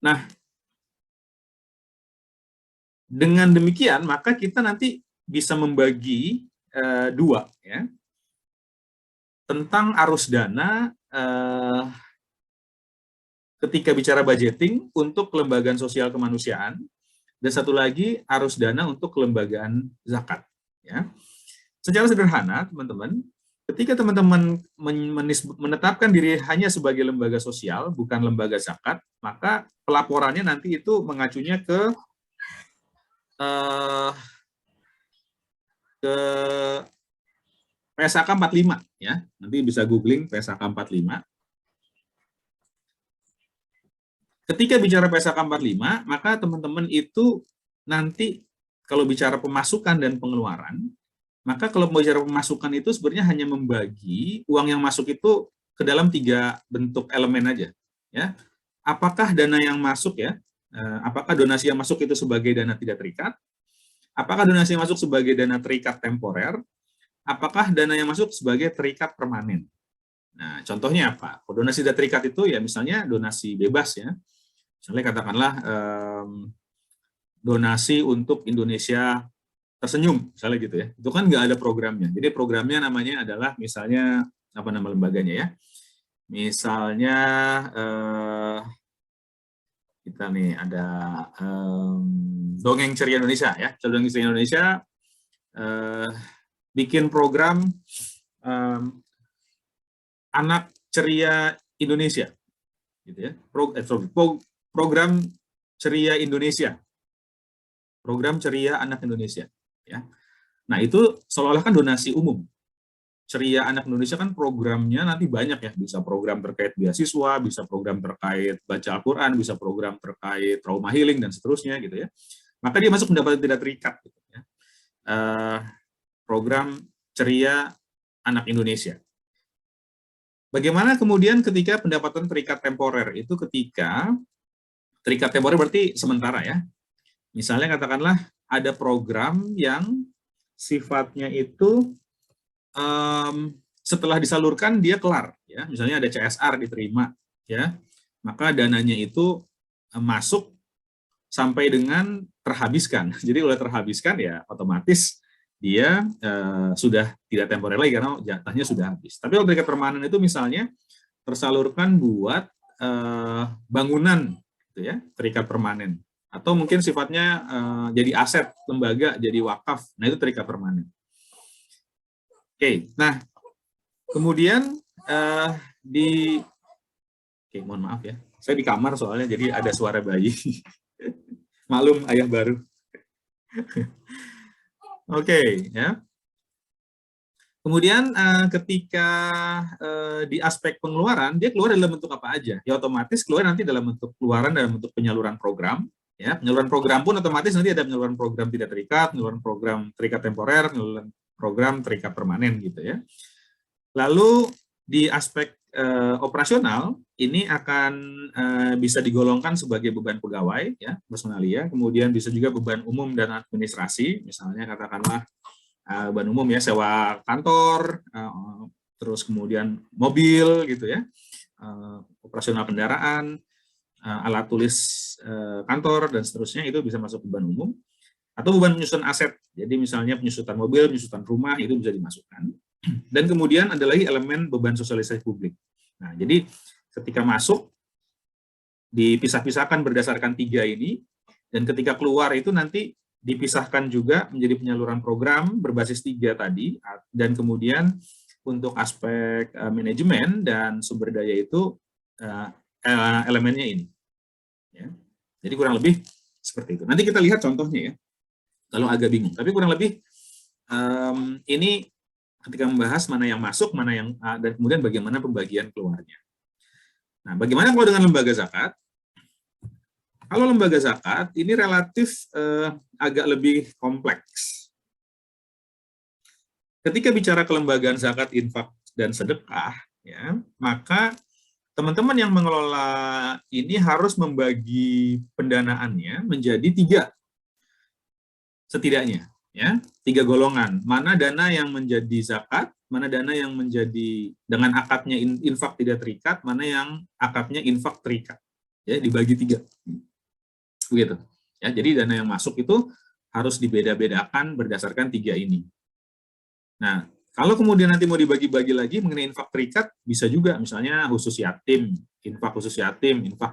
Nah, dengan demikian maka kita nanti bisa membagi dua, ya, tentang arus dana ketika bicara budgeting untuk kelembagaan sosial kemanusiaan, dan satu lagi arus dana untuk kelembagaan zakat. Ya. Secara sederhana, teman-teman, ketika teman-teman menetapkan diri hanya sebagai lembaga sosial, bukan lembaga zakat, maka pelaporannya nanti itu mengacunya ke PSAK 45, ya. Nanti bisa googling PSAK 45. Ketika bicara PSAK 45, maka teman-teman itu nanti kalau bicara pemasukan dan pengeluaran, maka kalau bicara pemasukan itu sebenarnya hanya membagi uang yang masuk itu ke dalam 3 bentuk elemen aja, ya. Apakah dana yang masuk, ya, apakah donasi yang masuk itu sebagai dana tidak terikat, apakah donasi yang masuk sebagai dana terikat temporer, apakah dana yang masuk sebagai terikat permanen. Nah, contohnya apa? Kalau donasi tidak terikat itu ya misalnya donasi bebas, ya. Misalnya katakanlah donasi untuk Indonesia tersenyum, misalnya gitu, ya. Itu kan nggak ada programnya. Jadi programnya namanya adalah misalnya apa nama lembaganya, ya. Misalnya kita nih ada Dongeng Ceria Indonesia, ya. Dongeng Ceria Indonesia bikin program Anak Ceria Indonesia, gitu, ya. Program Ceria Indonesia, program Ceria Anak Indonesia, ya. Nah, itu seolah-olah kan donasi umum. Ceria Anak Indonesia kan programnya nanti banyak, ya, bisa program terkait beasiswa, bisa program terkait baca Al-Quran, bisa program terkait trauma healing dan seterusnya, gitu, ya. Maka dia masuk pendapatan tidak terikat, gitu, ya. Program Ceria Anak Indonesia. Bagaimana kemudian ketika pendapatan terikat temporer? Itu ketika terikat temporer berarti sementara, ya. Misalnya katakanlah ada program yang sifatnya itu setelah disalurkan dia kelar, ya. Misalnya ada CSR diterima, ya. Maka dananya itu masuk sampai dengan terhabiskan. Jadi oleh terhabiskan ya otomatis dia sudah tidak temporer lagi karena jatahnya sudah habis. Tapi kalau terikat permanen itu misalnya tersalurkan buat bangunan, gitu, ya, terikat permanen. Atau mungkin sifatnya jadi aset lembaga, jadi wakaf. Nah, itu terikat permanen. Oke, nah kemudian mohon maaf, ya, saya di kamar soalnya jadi ada suara bayi. Maklum, ayah baru. Oke, ya. Kemudian ketika di aspek pengeluaran, dia keluar dalam bentuk apa aja? Ya otomatis keluar nanti dalam bentuk keluaran dalam bentuk penyaluran program. Ya, penyaluran program pun otomatis nanti ada penyaluran program tidak terikat, penyaluran program terikat temporer, penyaluran program terikat permanen, gitu, ya. Lalu di aspek operasional ini akan bisa digolongkan sebagai beban pegawai, ya, personalia, kemudian bisa juga beban umum dan administrasi, misalnya katakanlah beban umum, ya, sewa kantor, terus kemudian mobil, gitu, ya, operasional kendaraan, alat tulis kantor dan seterusnya, itu bisa masuk beban umum. Atau beban penyusutan aset, jadi misalnya penyusutan mobil, penyusutan rumah, itu bisa dimasukkan. Dan kemudian ada lagi elemen beban sosialisasi publik. Nah, jadi ketika masuk dipisah-pisahkan berdasarkan 3 ini, dan ketika keluar itu nanti dipisahkan juga menjadi penyaluran program berbasis 3 tadi, dan kemudian untuk aspek manajemen dan sumber daya itu elemennya ini. Ya. Jadi kurang lebih seperti itu. Nanti kita lihat contohnya, ya, kalau agak bingung. Tapi kurang lebih ini ketika membahas mana yang masuk, mana yang dan kemudian bagaimana pembagian keluarnya. Nah, bagaimana kalau dengan lembaga zakat? Kalau lembaga zakat ini relatif agak lebih kompleks. Ketika bicara kelembagaan zakat, infak, dan sedekah, ya, maka teman-teman yang mengelola ini harus membagi pendanaannya menjadi 3 setidaknya, ya, 3 golongan. Mana dana yang menjadi zakat, mana dana yang menjadi dengan akadnya infak tidak terikat, mana yang akadnya infak terikat. Ya, dibagi 3. Begitu. Ya, jadi dana yang masuk itu harus dibeda-bedakan berdasarkan 3 ini. Nah, kalau kemudian nanti mau dibagi-bagi lagi mengenai infak terikat, bisa juga misalnya khusus yatim, infak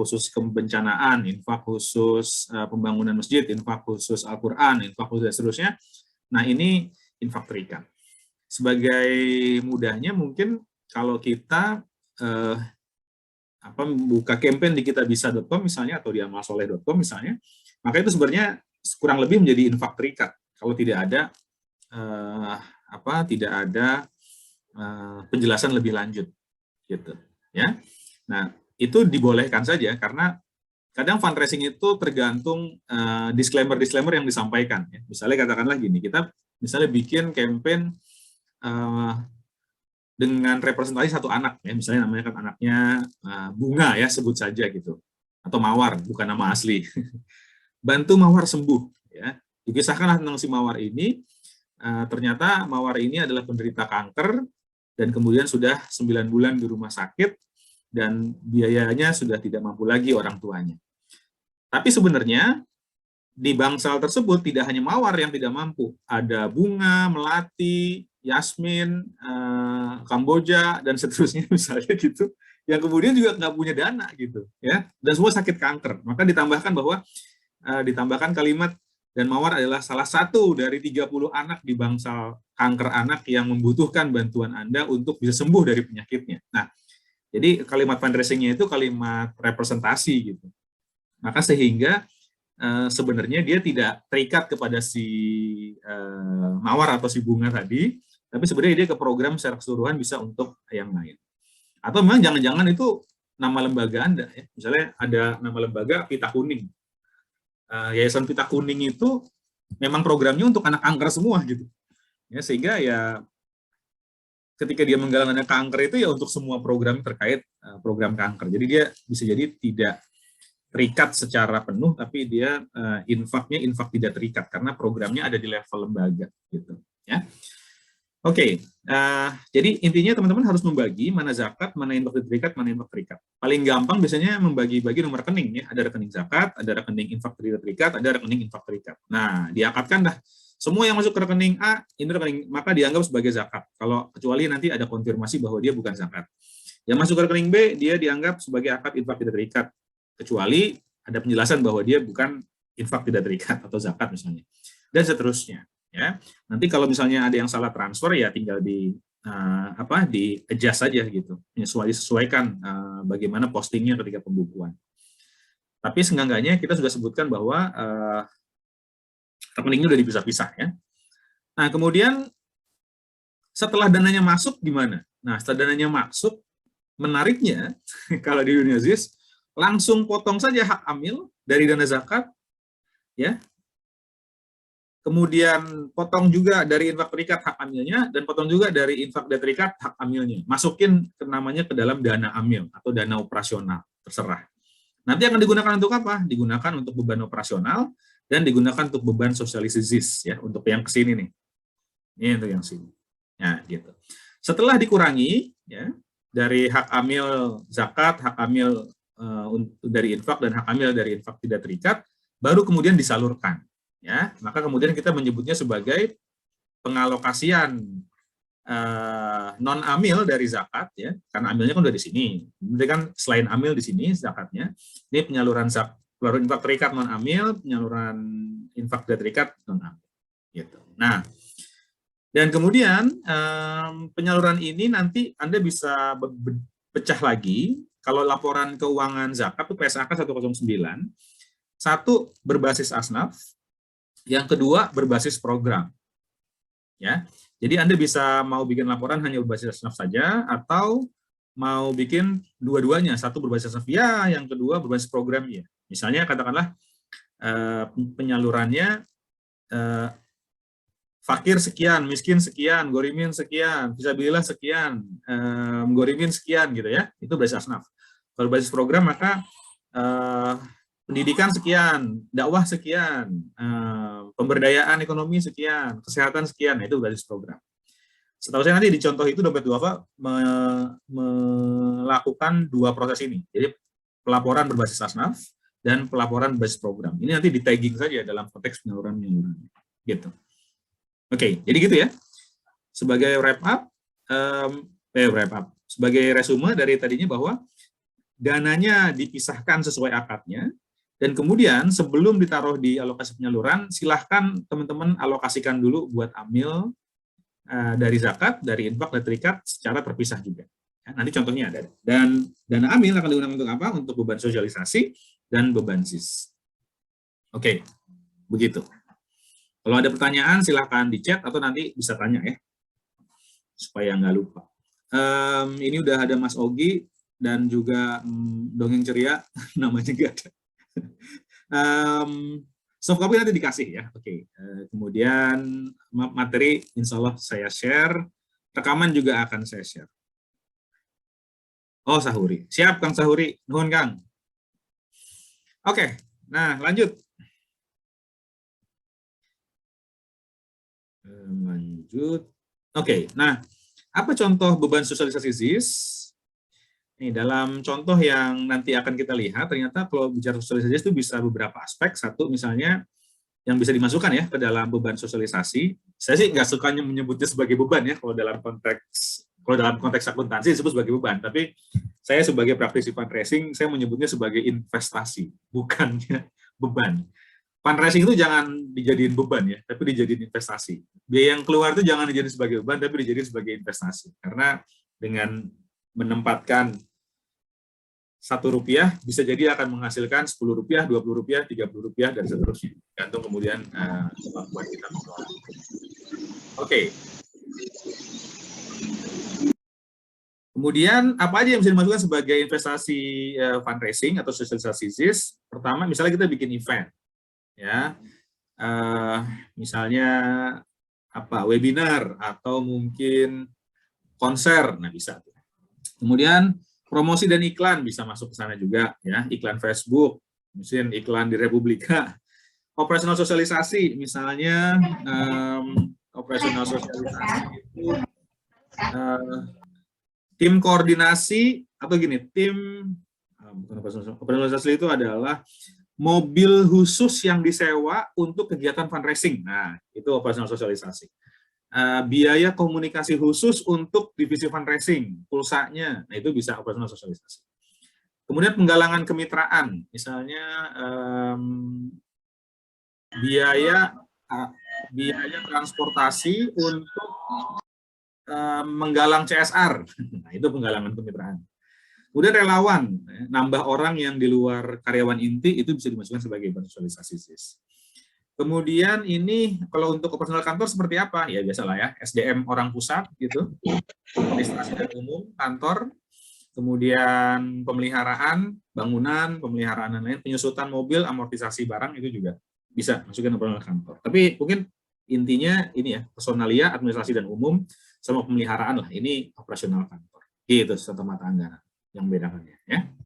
khusus kebencanaan, infak khusus pembangunan masjid, infak khusus Al-Quran, infak khusus dan seterusnya. Nah, ini infak terikat. Sebagai mudahnya mungkin kalau kita buka campaign di kitabisa.com misalnya atau di amalsoleh.com misalnya, maka itu sebenarnya kurang lebih menjadi infak terikat kalau tidak ada penjelasan lebih lanjut gitu ya. Nah, itu dibolehkan saja karena kadang fundraising itu tergantung disclaimer yang disampaikan ya. Misalnya katakanlah gini, kita misalnya bikin campaign dengan representasi satu anak ya, misalnya namanya kan anaknya Bunga ya, sebut saja gitu, atau Mawar, bukan nama asli. Bantu Mawar sembuh ya. Dikisahkanlah tentang si Mawar ini. Ternyata Mawar ini adalah penderita kanker dan kemudian sudah 9 bulan di rumah sakit dan biayanya sudah tidak mampu lagi orang tuanya. Tapi sebenarnya di bangsal tersebut tidak hanya Mawar yang tidak mampu, ada Bunga, Melati, Yasmin, Kamboja dan seterusnya misalnya gitu, yang kemudian juga nggak punya dana gitu ya, dan semua sakit kanker. Maka ditambahkan kalimat, dan Mawar adalah salah satu dari 30 anak di bangsal kanker anak yang membutuhkan bantuan Anda untuk bisa sembuh dari penyakitnya. Nah, jadi kalimat fundraising-nya itu kalimat representasi gitu. Maka sehingga sebenarnya dia tidak terikat kepada si Mawar atau si Bunga tadi, tapi sebenarnya dia ke program secara keseluruhan bisa untuk yang lain. Atau memang jangan-jangan itu nama lembaga Anda, ya. Misalnya ada nama lembaga Pita Kuning. Yayasan Pita Kuning itu memang programnya untuk anak kanker semua gitu. Ya, sehingga ya ketika dia menggalang dana kanker itu ya untuk semua program terkait program kanker. Jadi dia bisa jadi tidak terikat secara penuh, tapi dia infaknya infak tidak terikat karena programnya ada di level lembaga gitu ya. Oke, jadi intinya teman-teman harus membagi mana zakat, mana infak terikat, mana infak terikat. Paling gampang biasanya membagi-bagi nomor rekening ya. Ada rekening zakat, ada rekening infak tidak terikat, ada rekening infak terikat. Nah, diakatkan dah semua yang masuk ke rekening A ini rekening, maka dianggap sebagai zakat. Kalau kecuali nanti ada konfirmasi bahwa dia bukan zakat. Yang masuk ke rekening B dia dianggap sebagai akad infak tidak terikat. Kecuali ada penjelasan bahwa dia bukan infak tidak terikat atau zakat misalnya. Dan seterusnya. Ya, nanti kalau misalnya ada yang salah transfer ya tinggal di adjust saja gitu, disesuaikan bagaimana postingnya ketika pembukuan. Tapi seenggaknya kita sudah sebutkan bahwa rekeningnya udah dipisah-pisah ya. Nah kemudian setelah dananya masuk gimana? Nah setelah dananya masuk, menariknya kalau di dunia ZIS langsung potong saja hak amil dari dana zakat ya. Kemudian potong juga dari infak terikat hak amilnya, dan potong juga dari infak tidak terikat hak amilnya. Masukin namanya ke dalam dana amil atau dana operasional, terserah. Nanti akan digunakan untuk apa? Digunakan untuk beban operasional dan digunakan untuk beban sosialisasi ZIS ya, untuk yang kesini nih. Ini untuk yang sini. Nah, gitu. Setelah dikurangi ya dari hak amil zakat, hak amil dari infak dan hak amil dari infak tidak terikat, baru kemudian disalurkan. Ya, maka kemudian kita menyebutnya sebagai pengalokasian non amil dari zakat ya, karena amilnya kan udah di sini. Jadi kan selain amil di sini zakatnya, ini penyaluran penyaluran infak terikat non amil, penyaluran infak tidak terikat non amil. Gitu. Nah, dan kemudian penyaluran ini nanti Anda bisa pecah lagi kalau laporan keuangan zakat itu PSAK 109, satu berbasis asnaf, yang kedua berbasis program. Ya. Jadi Anda bisa mau bikin laporan hanya berbasis asnaf saja atau mau bikin dua-duanya, satu berbasis asnaf ya, yang kedua berbasis program ya. Misalnya katakanlah penyalurannya fakir sekian, miskin sekian, gorimin sekian, fisabilillah sekian, gorimin sekian gitu ya. Itu berbasis asnaf. Kalau berbasis program maka pendidikan sekian, dakwah sekian, pemberdayaan ekonomi sekian, kesehatan sekian, itu berbasis program. Setahu saya nanti di contoh itu dompet duafa melakukan dua proses ini. Jadi pelaporan berbasis asnaf dan pelaporan berbasis program. Ini nanti di tagging saja dalam konteks penyaluran gitu. Oke, jadi gitu ya. Sebagai wrap up, sebagai resume dari tadinya bahwa dananya dipisahkan sesuai akadnya, dan kemudian sebelum ditaruh di alokasi penyaluran, silahkan teman-teman alokasikan dulu buat amil dari zakat, dari infak, dari terikat secara terpisah juga. Ya, nanti contohnya ada. Dan dana amil akan digunakan untuk apa? Untuk beban sosialisasi dan beban SIS. Oke, begitu. Kalau ada pertanyaan silahkan di chat atau nanti bisa tanya ya, supaya nggak lupa. Ini udah ada Mas Ogi dan juga Dongeng Ceria, namanya nggak ada. Soft copy nanti dikasih ya. Oke. Kemudian materi insya Allah saya share, rekaman juga akan saya share. Oh, Sahuri. Siap Kang Sahuri. Nuhun Kang. Oke. Nah, lanjut. Oke. Nah, apa contoh beban sosialisasi ZIS? Nih, dalam contoh yang nanti akan kita lihat, ternyata kalau bicara sosialisasi itu bisa beberapa aspek. Satu, misalnya, yang bisa dimasukkan ya ke dalam beban sosialisasi. Saya sih nggak sukanya menyebutnya sebagai beban ya, kalau dalam konteks akuntansi disebut sebagai beban. Tapi saya sebagai praktisi fundraising, saya menyebutnya sebagai investasi, bukannya beban. Fundraising itu jangan dijadiin beban ya, tapi dijadiin investasi. Biaya yang keluar itu jangan dijadiin sebagai beban, tapi dijadiin sebagai investasi. Karena dengan menempatkan Rp1 bisa jadi akan menghasilkan Rp10, Rp20, Rp30, dan seterusnya. Gantung kemudian kemampuan kita. Oke. Kemudian apa aja yang bisa dimasukkan sebagai investasi fundraising atau sosialisasi ZIS? Pertama, misalnya kita bikin event, ya, misalnya apa webinar atau mungkin konser, nah bisa. Kemudian promosi dan iklan bisa masuk ke sana juga, ya, iklan Facebook, misalnya iklan di Republika. Operasional sosialisasi, misalnya operasional sosialisasi itu tim koordinasi atau gini, bukan operasional sosialisasi itu adalah mobil khusus yang disewa untuk kegiatan fundraising. Nah, itu operasional sosialisasi. Biaya komunikasi khusus untuk divisi fundraising, pulsanya, nah itu bisa operasional sosialisasi. Kemudian penggalangan kemitraan, misalnya biaya transportasi untuk menggalang CSR, nah itu penggalangan kemitraan. Kemudian relawan, nambah orang yang di luar karyawan inti, itu bisa dimasukkan sebagai sosialisasi ZIS. Kemudian ini kalau untuk operasional kantor seperti apa? Ya biasalah ya, SDM orang pusat gitu, administrasi dan umum kantor, kemudian pemeliharaan bangunan, pemeliharaan dan lain, penyusutan mobil, amortisasi barang itu juga bisa masukin operasional kantor. Tapi mungkin intinya ini ya, personalia, administrasi dan umum sama pemeliharaan lah, ini operasional kantor. Gitu satu mata anggaran yang membedakannya ya.